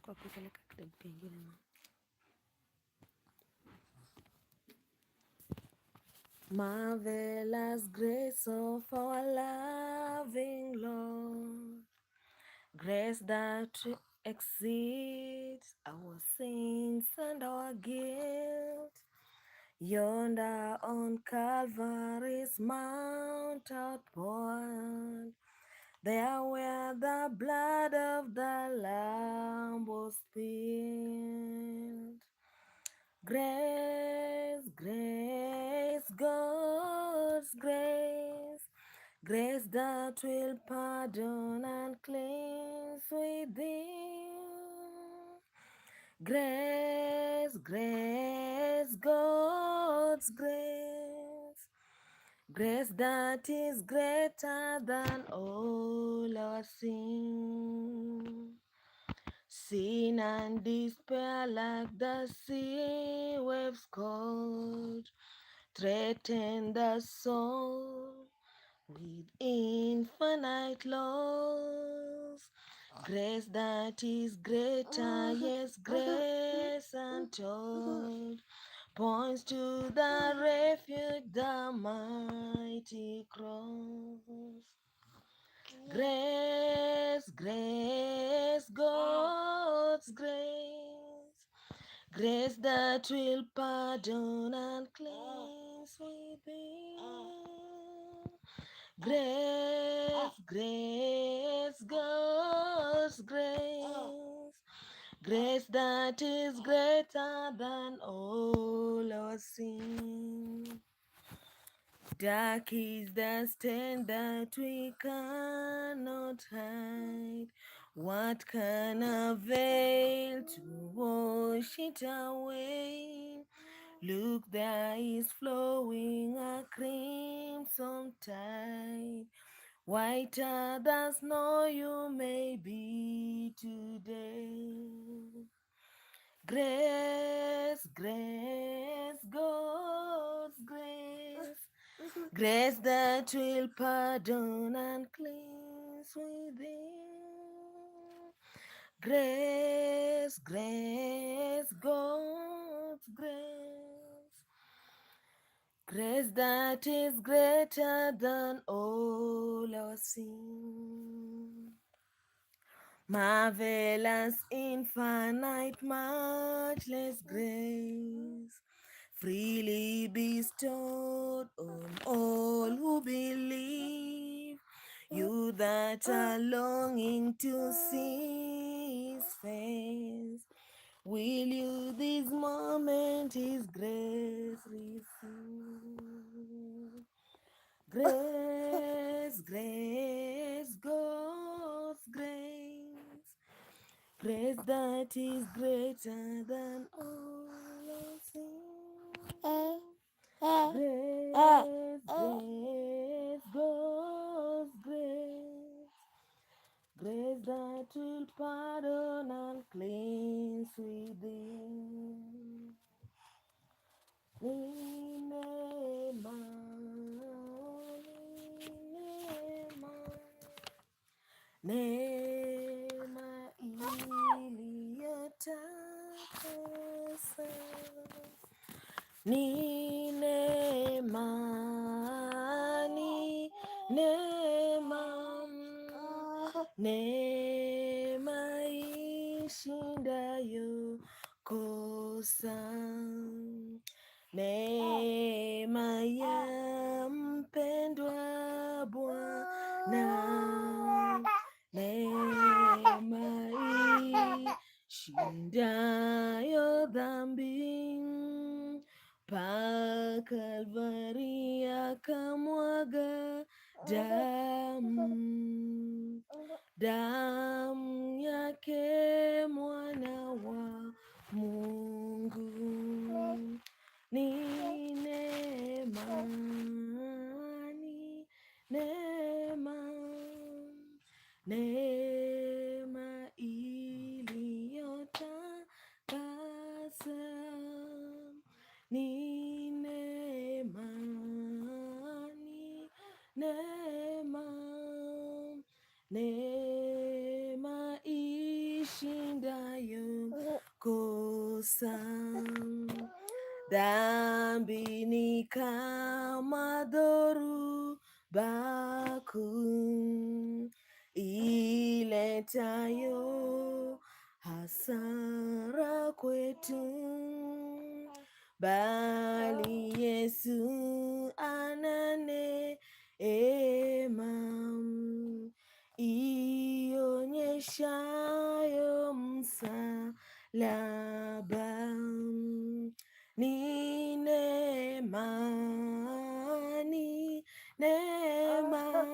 Kwa kupeleka kitabu kingine. Marvelous grace of our loving Lord, grace that exceeds our sins and our guilt. Yonder on Calvary's mount outpoured, there where the blood of the Lamb was spilled. Grace, grace, God's grace, grace that will pardon and cleanse within. Grace, grace, God's grace, grace that is greater than all our sin. Sin and despair like the sea waves cold threaten the soul with infinite loss. Grace that is greater, yes, grace untold, points to the refuge, the mighty cross. Grace, grace, God's grace, grace that will pardon and cleanse within. Grace, grace, God's grace, grace that is greater than all our sin. Dark is the stain that we cannot hide. What can avail to wash it away? Look, there is flowing a crimson tide. Whiter than snow you may be today. Grace, grace, God's grace, grace that will pardon and cleanse within. Grace, grace, God's grace, grace that is greater than all our sin. Marvelous, infinite, matchless grace, freely bestowed on all who believe. You that are longing to see His face, will you this moment His grace receive? Grace, grace, God's grace, grace that is greater than all our sin. Grace, grace, God's grace, grace that will pardon and cleanse within. Neema iliyotakasa ni neema, ni neema, neema ishindayo kosa, neema ya mpendwa Bwana, neema ishindayo dhambi, pa Kalvari akamwaga damu, damu yake mwana wa Mungu. Ni neema, ni neema, neema iliyotakasa, ni neema, ni neema, neema kosa. Dhambi ni kama dhoruba kuu iletayo hasara kwetu, bali Yesu ana neema ionyeshayo msalaba. Ni neema, ni neema,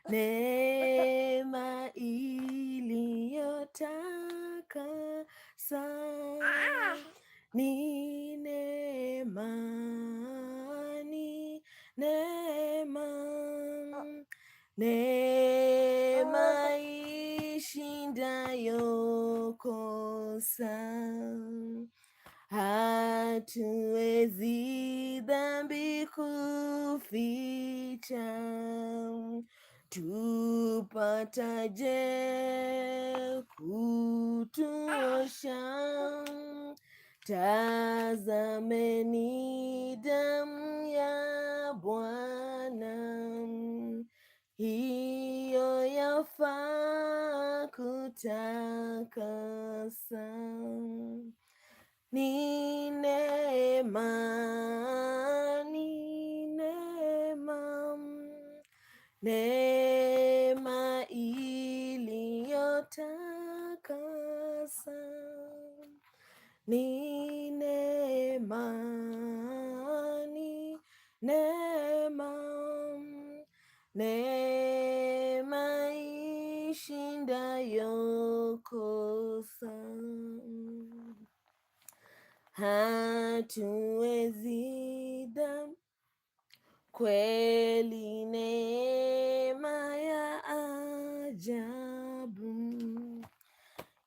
neema iliyotakasa. Ni neema, ni neema, neema ishindayo kosa. Hatuwezi dhambi kuficha, tupataje kutuosha? Tazameni damu ya Bwana, hiyo yafaa kutakasa. Ni neema, ni neema, neema iliyotakasa. Ni neema, ni neema, neema ishindayo kosa. Hatuwezi dhambi, kweli neema ya ajabu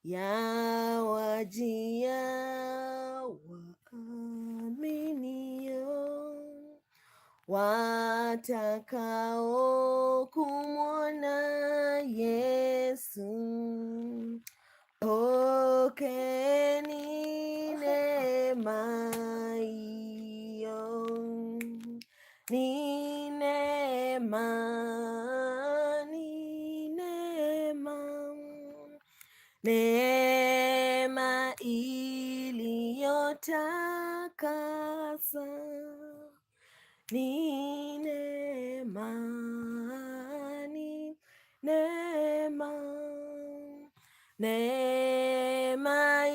yawajia waaminio, watakao kumwona Yesu. Pokeeni neema hiyo, ni neema, ni neema, neema iliyotakasa. Ni neema, ni neema, neema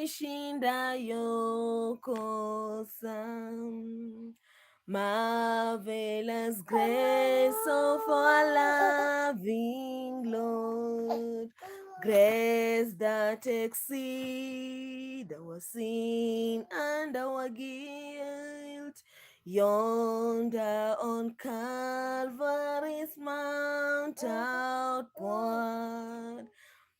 ishindayo kosa. Marvelous grace of our loving Lord, grace that exceeds our sin and our guilt. Yonder on Calvary's mount outward,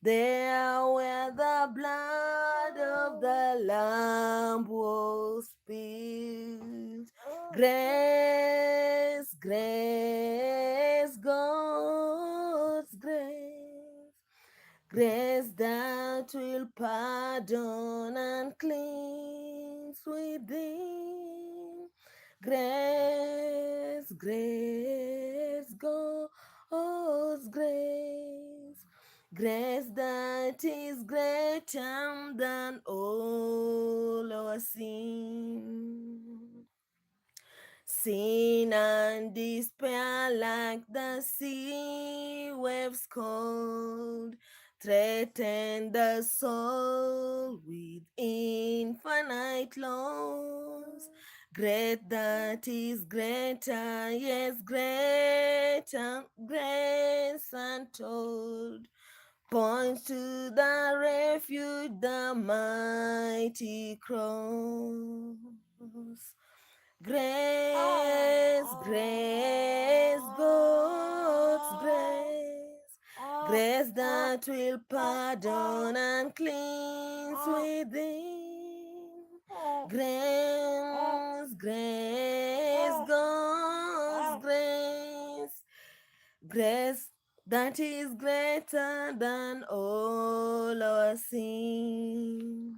there where the blood of the Lamb was spilled. Grace, grace, God's grace, grace that will pardon and cleanse within. Grace, grace, God's grace, grace that is greater than all our sin. Sin and despair like the sea waves cold threaten the soul with infinite loss. Great that is greater, yes, greater, grace untold, points to the refuge, the mighty cross. Grace, grace, God's grace, grace that will pardon and cleanse within. Grace, grace, God's grace, grace that is greater than all our sin.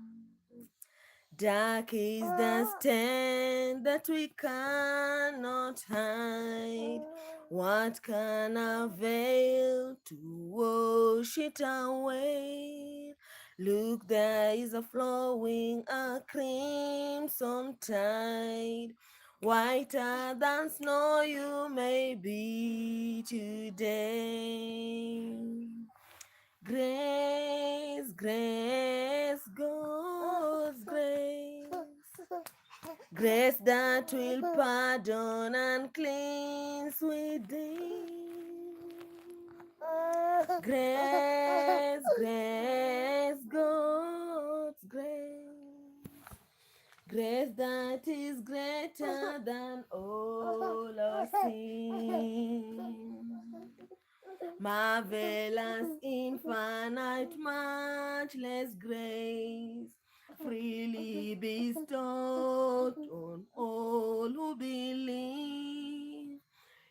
Dark is the stand that we cannot hide. What can avail to wash it away? Look, there is a flowing, a crimson tide. Whiter than snow you may be today. Grace, grace, God's grace. Grace that will pardon and cleanse within. Grace, grace, God's grace. Grace that is greater than all our sin. Marvelous, infinite, matchless grace, freely bestowed on all who believe.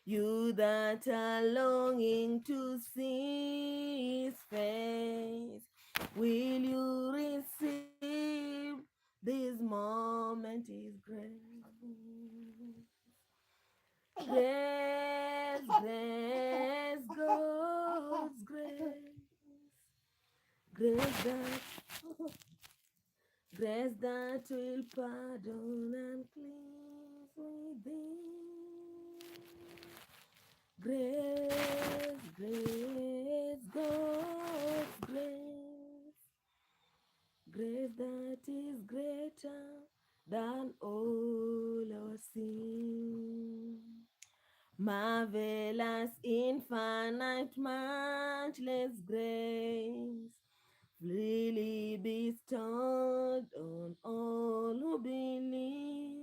You that are longing to see His face, will you receive this moment His grace? Grace, grace, God's grace. Grace that will pardon and cleanse within. Grace, grace, God's grace. Grace that is greater than all our sin. Marvelous, infinite, matchless grace, freely bestowed on all who believe.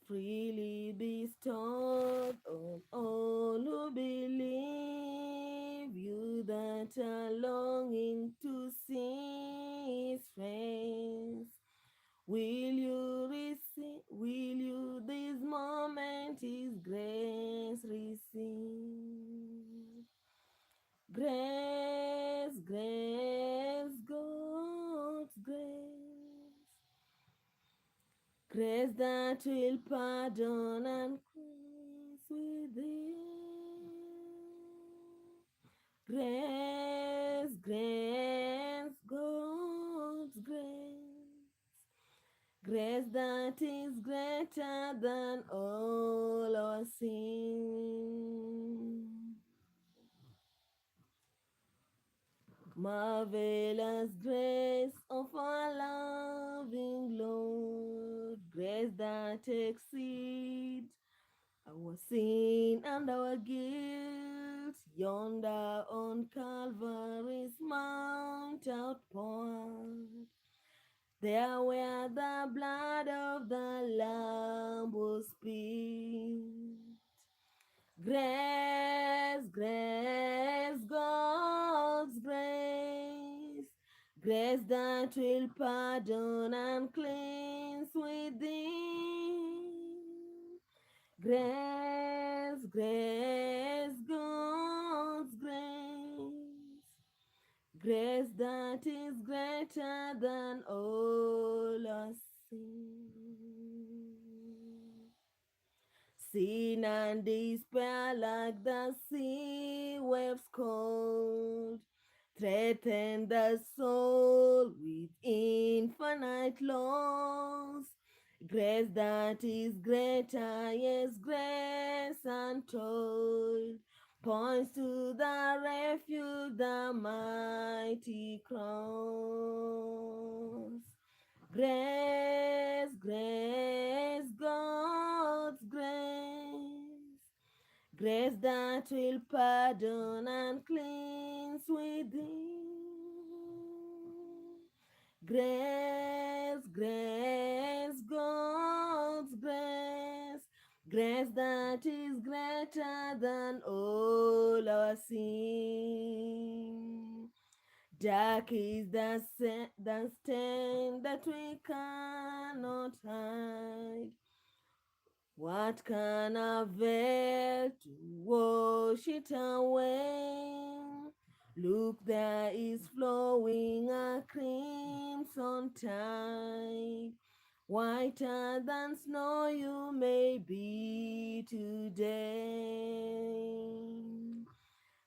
Freely bestowed on all who believe. You that are longing to see His face, will you receive, will you this moment His grace receive? Grace, grace, God's grace. Grace that will pardon and cleanse within. Grace, grace, God's grace. Grace that is greater than all our sin. Marvelous grace of our loving Lord, grace that exceeds our sin and our guilt, yonder on Calvary's mount outpoured. There where the blood of the Lamb was spilled. Grace, grace, God's grace. Grace that will pardon and cleanse within. Grace, grace, God's grace. Grace that is greater than all our sin. Sin and despair like the sea waves cold threaten the soul with infinite loss. Grace that is greater, yes, grace untold, points to the refuge, the mighty cross. Grace, grace, God's grace. Grace that will pardon and cleanse within. Grace, grace, God's grace. Grace that is greater than all our sin. Dark is the stain that we cannot hide. What can avail to wash it away? Look, there is flowing a crimson tide, whiter than snow you may be today.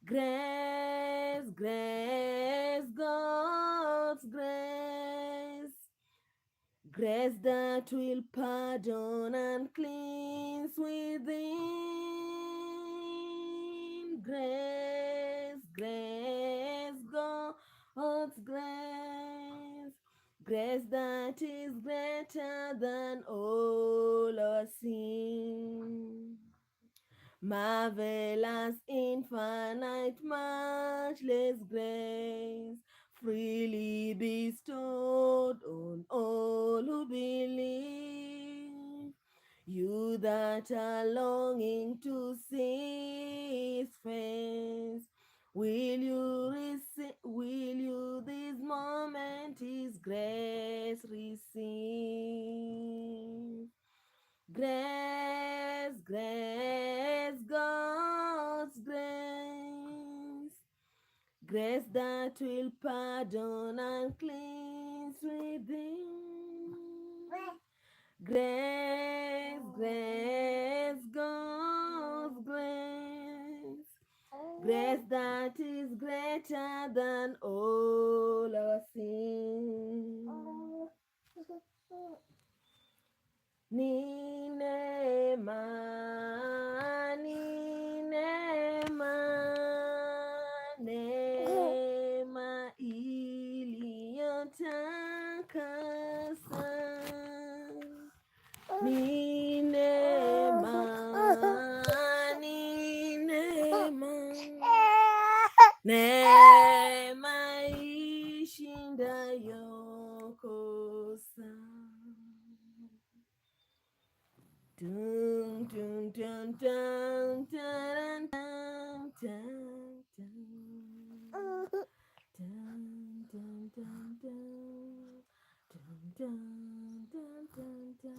Grace, grace, God's grace, grace that will pardon and cleanse within. Grace, grace, God's grace, grace that is greater than all our sin. Marvelous, infinite, matchless grace, freely bestowed on all who believe. You that are longing to see His face, will you this moment His grace receive? Grace, grace, God's grace, grace that will pardon and cleanse within. Grace, grace, God's grace, grace that is greater than all our sin. Ni neema, ni neema, neema iliyotakasa. Ni neema, ni neema, neema ishindayo kosa. Dun, dun, dun, dun, dun, dun, dun, dun, dun, dun, dun, dun, dun, dun, dun.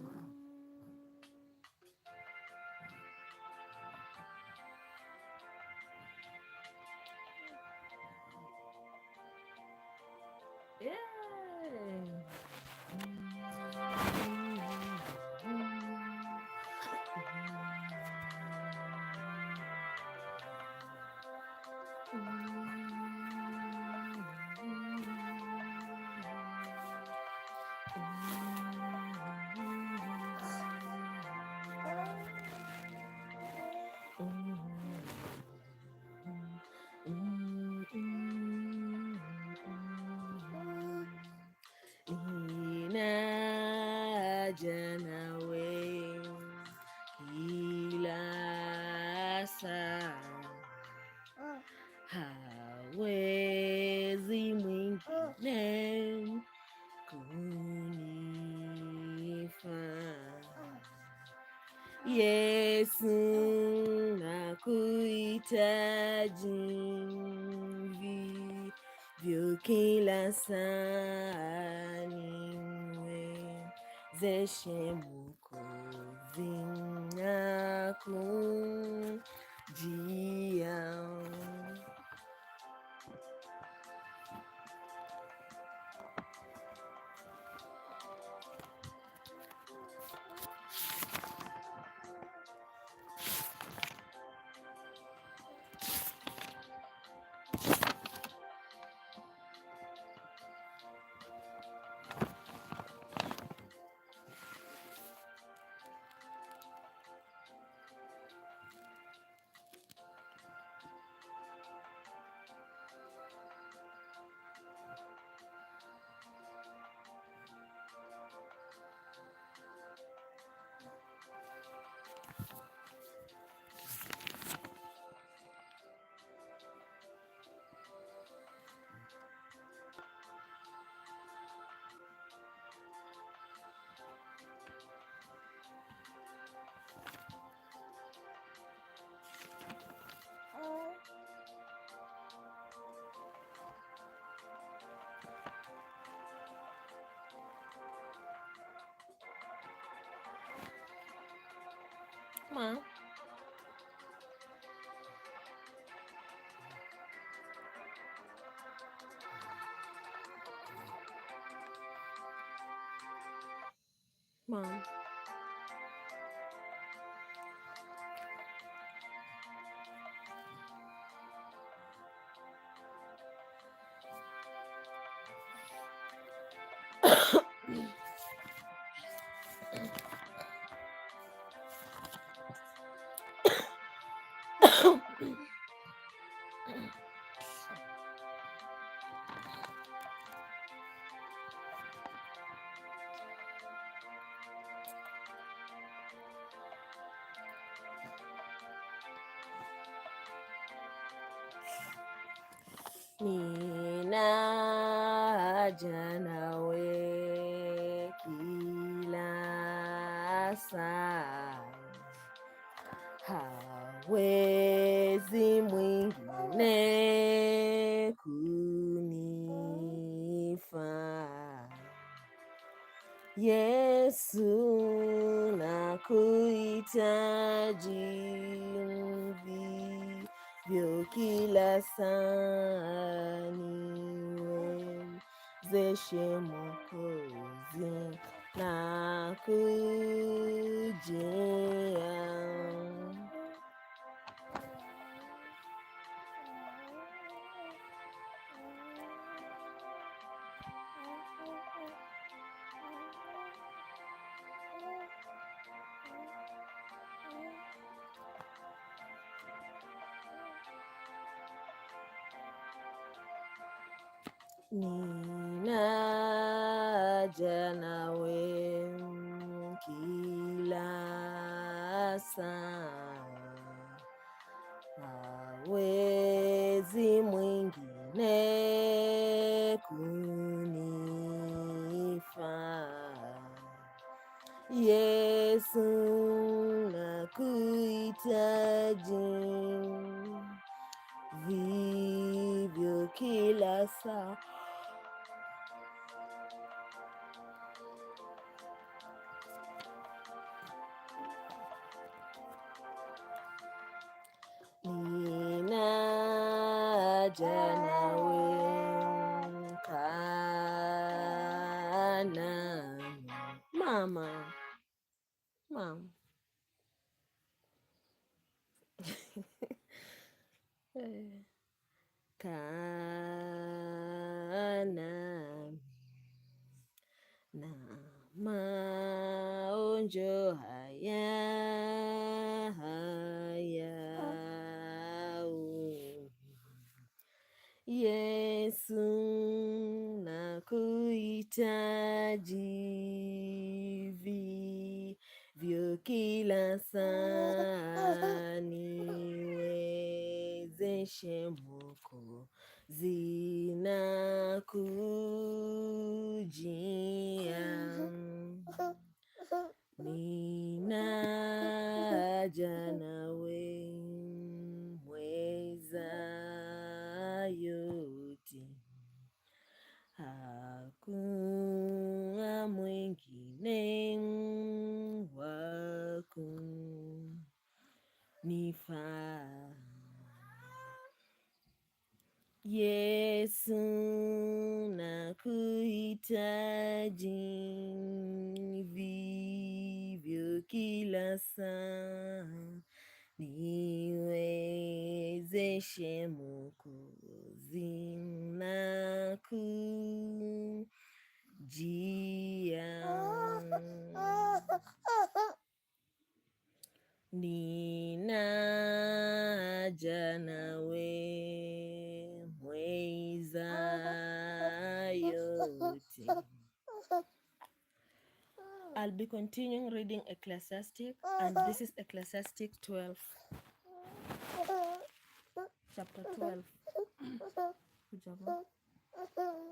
Inaja nawe kila saa, hawezi mwingine kunifaa. Yesu nakuhitaji vivyo kila saa, niwezeshe Mwokozi nakujia. Ma. Mom. Ninaja nawe kila saa, hawezi mwingine kunifaa. Yesu nakuhitaji mvivyo kila saa, niwezeshe Mwokozi, nakujia. Ninaja nawe kila saa, hawezi mwingine kunifaa. Yesu nakuhitaji vivyo kila saa. Ninaja nawe kana mama. Kana na maonjo haya Yesu nakuhitaji vivyo kila saa, niwezeshe Mwokozi, nakujia. Ninaja nawe mweza yote, hakuna mwingine wa kunifaa. Yesu nakuhitaji vivyo kila saa, niwezeshe Mwokozi, nakujia. Ninaja nawe mweza yote. I'll be continuing reading Ecclesiastes, and this is Ecclesiastes 12. Chapter 12.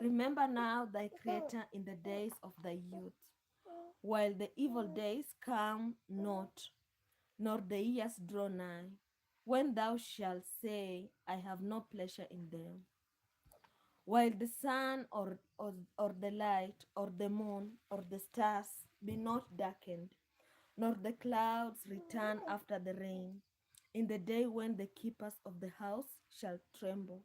Remember now thy Creator in the days of thy youth, while the evil days come not, nor the years draw nigh, when thou shalt say, I have no pleasure in them. While the sun or the light, or the moon, or the stars be not darkened, nor the clouds return after the rain, in the day when the keepers of the house shall tremble,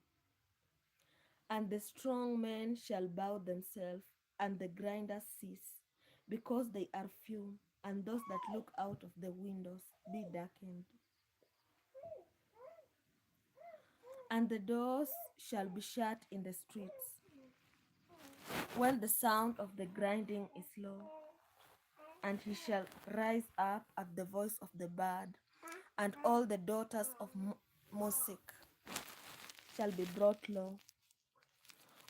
and the strong men shall bow themselves, and the grinders cease, because they are few, and those that look out of the windows be darkened. And the doors shall be shut in the streets, when the sound of the grinding is low. And he shall rise up at the voice of the bird, and all the daughters of music shall be brought low.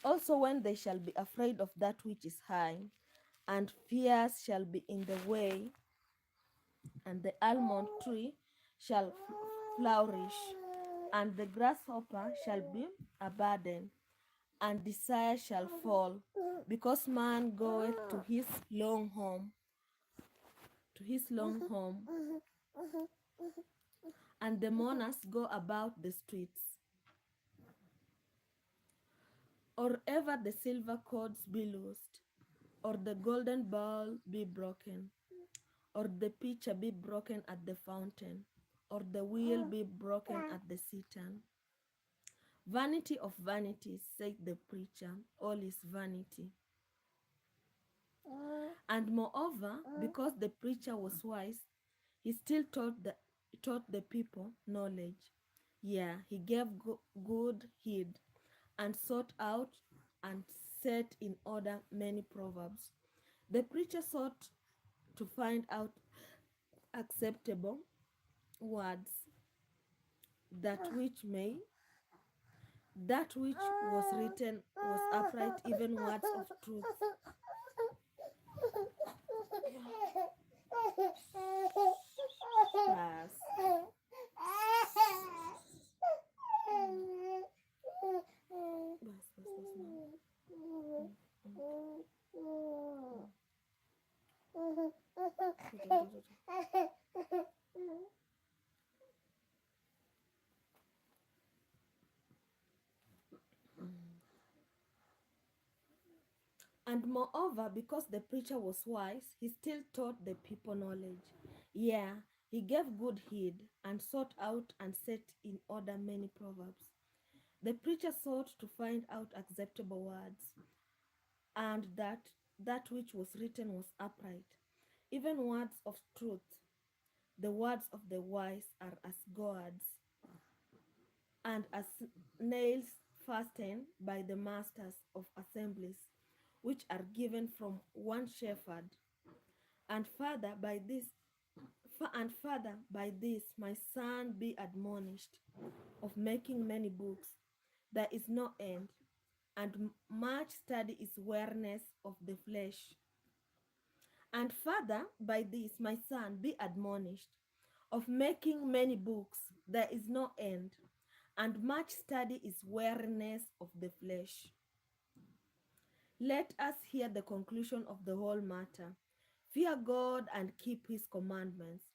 Also, when they shall be afraid of that which is high, and fears shall be in the way, and the almond tree shall flourish, and the grasshopper shall be a burden, and desire shall fall, because man goeth to his long home, and the mourners go about the streets. Or ever the silver cords be loosed, or the golden bowl be broken, or the pitcher be broken at the fountain, or the wheel be broken at the cistern. Vanity of vanities, said the preacher, all is vanity. And moreover, because the preacher was wise, he still taught the people knowledge. Yeah, he gave good heed, and sought out and set in order many proverbs. The preacher sought to find out acceptable words, that which may that which was written was upright, even words of truth. Yes. And moreover, because the preacher was wise, he still taught the people knowledge. Yeah, he gave good heed, and sought out and set in order many proverbs. The preacher sought to find out acceptable words, and that which was written was upright, even words of truth. The words of the wise are as gourds, and as nails fastened by the masters of assemblies, which are given from one shepherd. And further by this, my son, be admonished of making many books. There is no end, and much study is weariness of the flesh. And further by this, my son, be admonished of making many books. There is no end, and much study is weariness of the flesh. Let us hear the conclusion of the whole matter. Fear God and keep his commandments,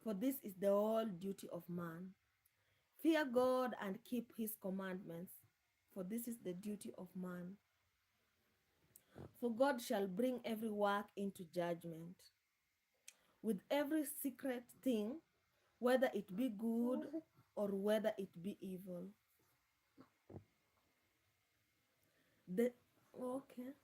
for this is the whole duty of man. Fear God and keep his commandments, for this is the duty of man. For God shall bring every work into judgment, with every secret thing, whether it be good or whether it be evil. The okay.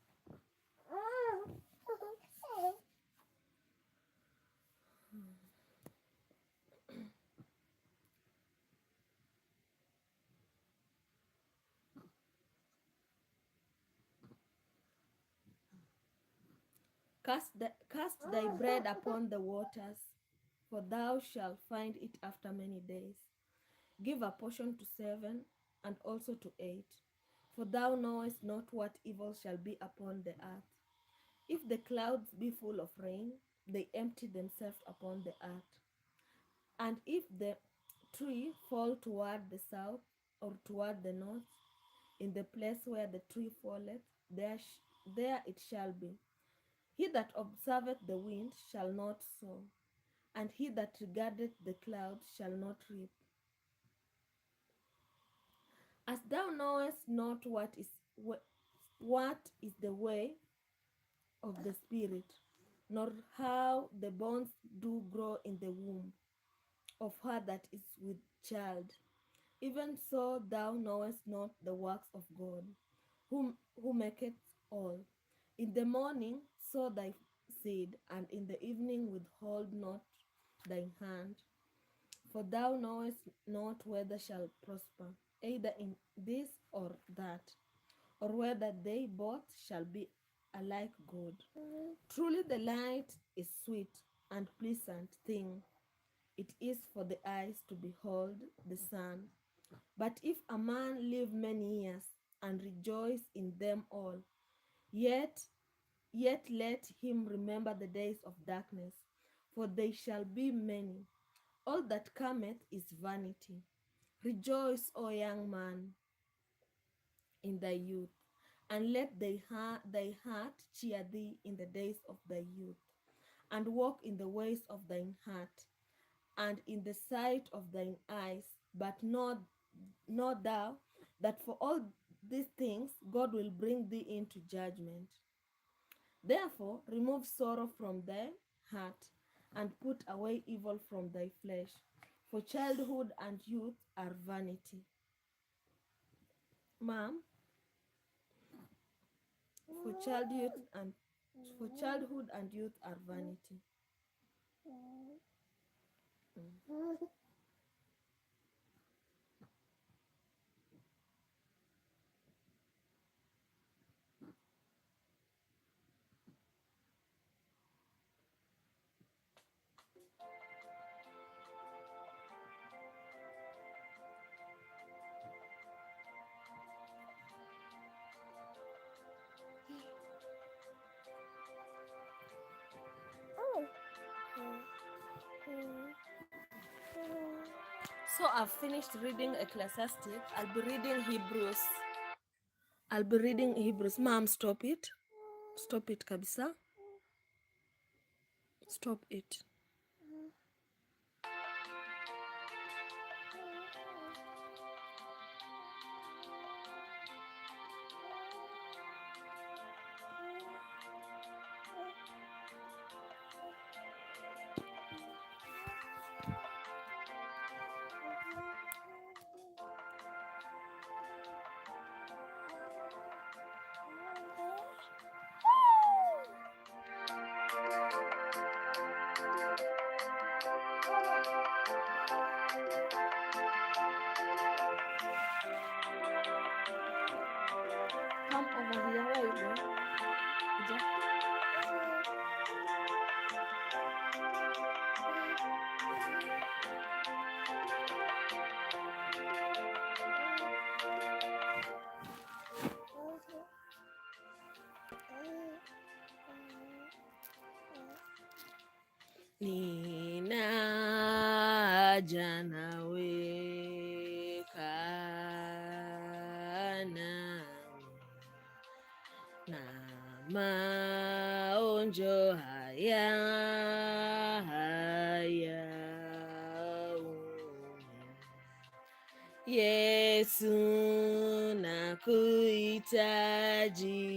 Cast thy bread upon the waters, for thou shalt find it after many days. Give a portion to 7, and also to 8, for thou knowest not what evil shall be upon the earth. If the clouds be full of rain, they empty themselves upon the earth. And if the tree fall toward the south or toward the north, in the place where the tree falleth, there it shall be. He that observeth the wind shall not sow, and he that regardeth the clouds shall not reap. As thou knowest not what is the way of the Spirit, nor how the bones do grow in the womb of her that is with child, even so thou knowest not the works of God, who maketh all. In the morning seed, and in the evening withhold not thine hand. For thou knowest not whether shall prosper, either in this or that, or whether they both shall be alike good. Truly the light is sweet and pleasant thing. It is for the eyes to behold the sun. But if a man live many years and rejoice in them all, yet let him remember the days of darkness, for they shall be many. All that cometh is vanity. Rejoice, O young man, in thy youth, and let thy heart cheer thee in the days of thy youth, and walk in the ways of thine heart, and in the sight of thine eyes. But know thou that for all these things God will bring thee into judgment. Therefore remove sorrow from thy heart, and put away evil from thy flesh. For childhood and youth are vanity. Mom, for childhood and youth are vanity. So I've finished reading Ecclesiastes. I'll be reading Hebrews. Mom, stop it. Stop it kabisa. Stop it. Come over here. Where you go? Ja. Ninaja nawe kana na maonjo haya Yesu nakuhitaji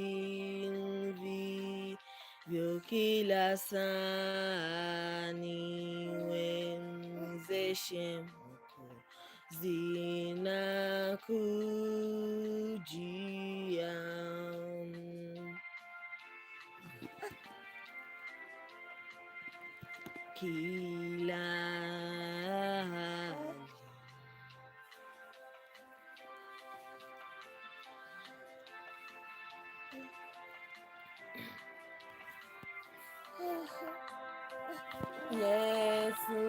vivyo kila saa, niwezeshe Mwokozi, nakujia. Kila Yesu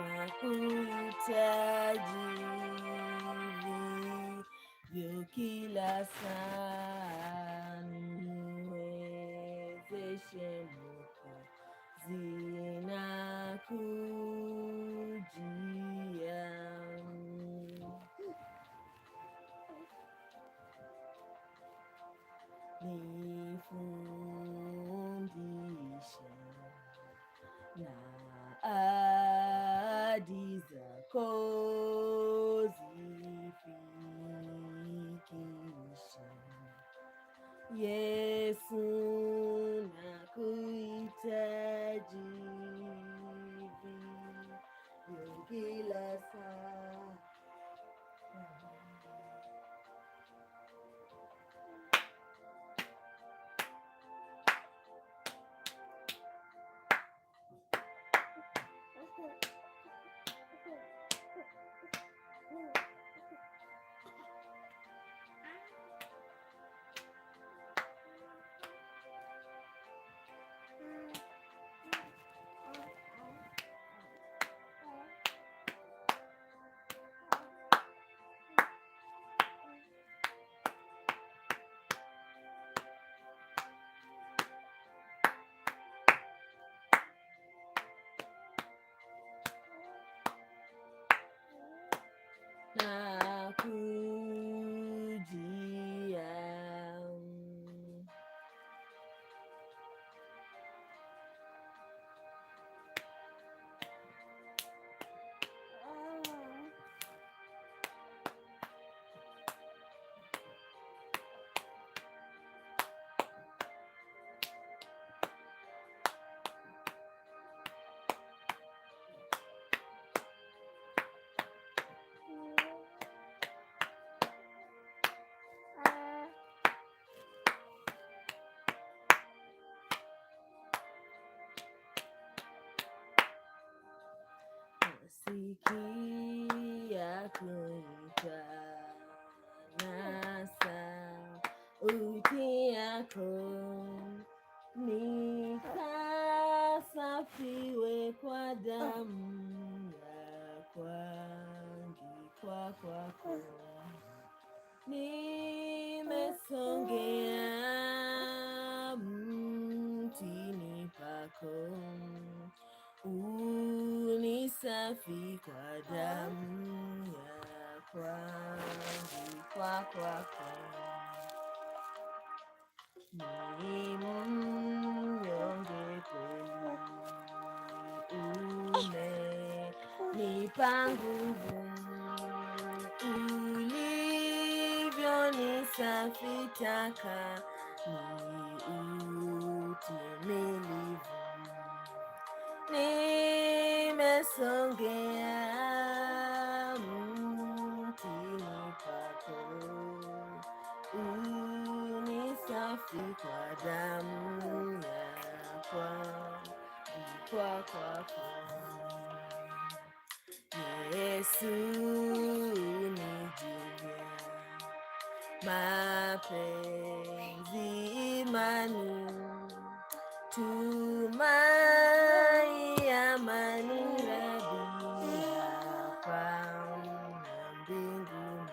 nakuhitaji vivyo kila saa, niwezeshe Mwokozi, nakujia. Nifundishe na ahadi zako zifikishe. Yesu nakuhitaji vivyo kila saa. Nasikia kuitwa na sauti yako, nikasafiwe kwa damu ya kuangikwa kwako. Nimesongea mtini pako, unisafi kwa damu ya kuangikwa kwako. Ni mnyonge kweli, umenipa nguvu, ulivyonisafisha taka ni utimilivu. Nimesongea mtini pako, unisafi kwa damu ya kuangikwa kwako. Yesu, nijue mapenzi, imani, tumai, amani, radhi hapa na mbinguni.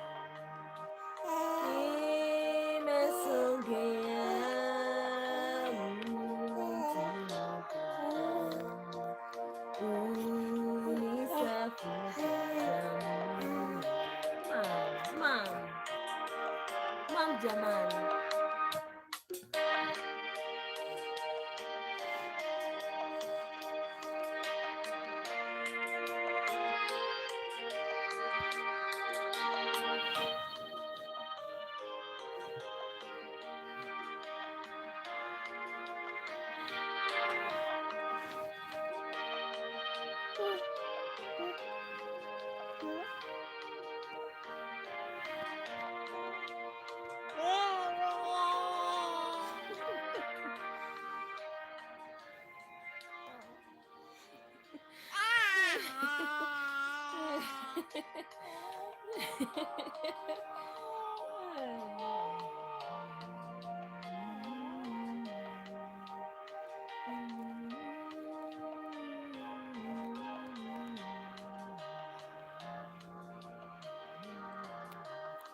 Nimesongea mtini pako, unisafisha damu. Mam jamani,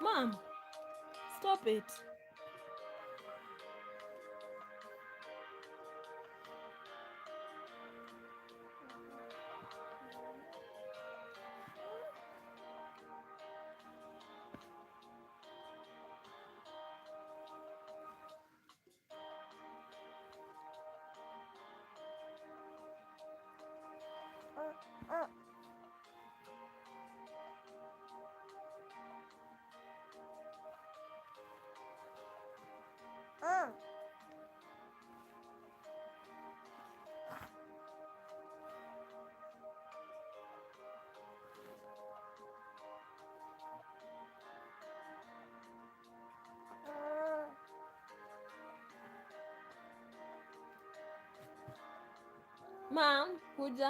Mom, stop it. Mom, kuja.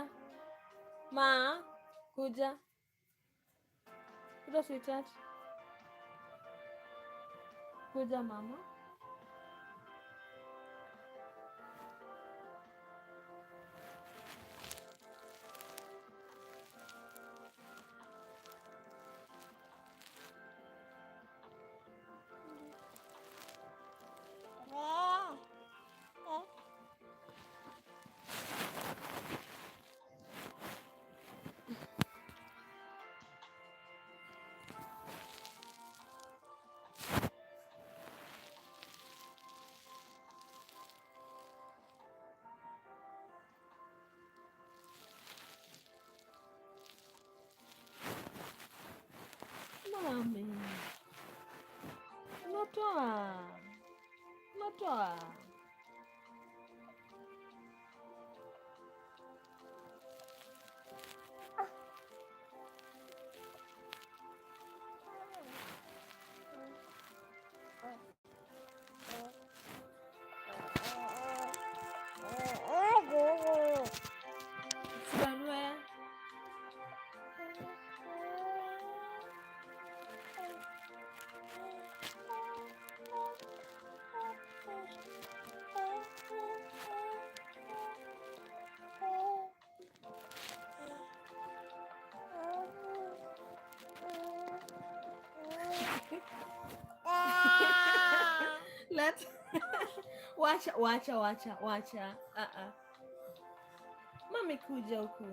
Ma, kuja. Kuja sweetheart. Kuja mama. Mami. Unatoa. Unatoa. Sibarue. Wacha. Mami kuja huku.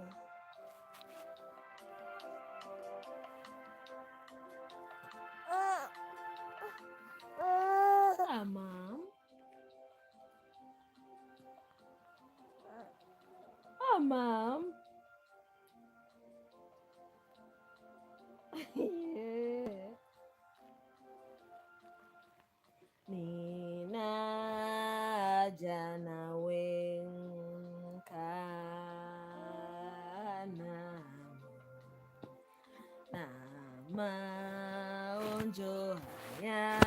Mom. Mom. Yeah. Ninaja nawe kana na maonjo haya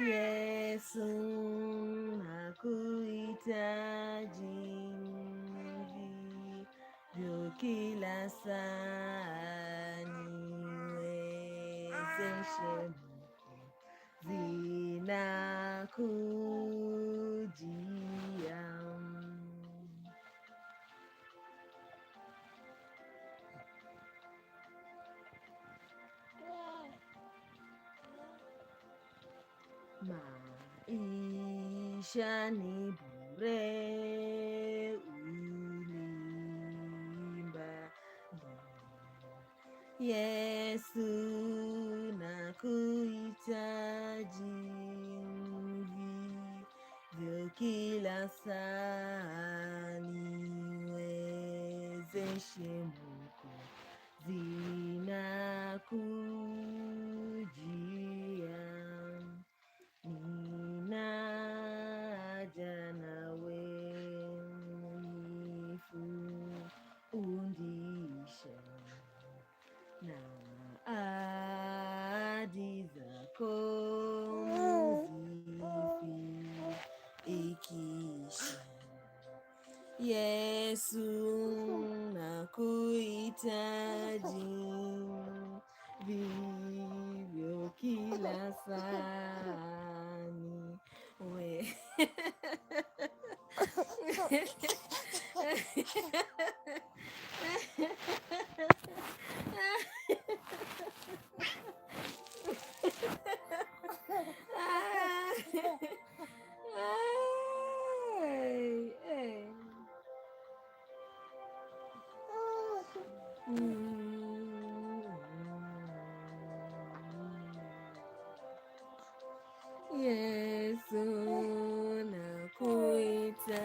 Yesu nakuhitaji vyo kila saa niwezeshe zinakujia maisha ni bure ulimba Yesu nakuhitaji vyo kila saa niwezeshe zinakujia ninaja nawe nifundishe na ahadi zako mzifikishe Yesu nakuhitaji vivyo kila saa we Yesu nakuhitaji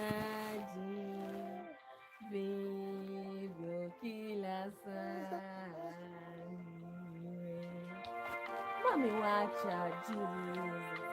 vivyo kila saa Mami wacha Jesus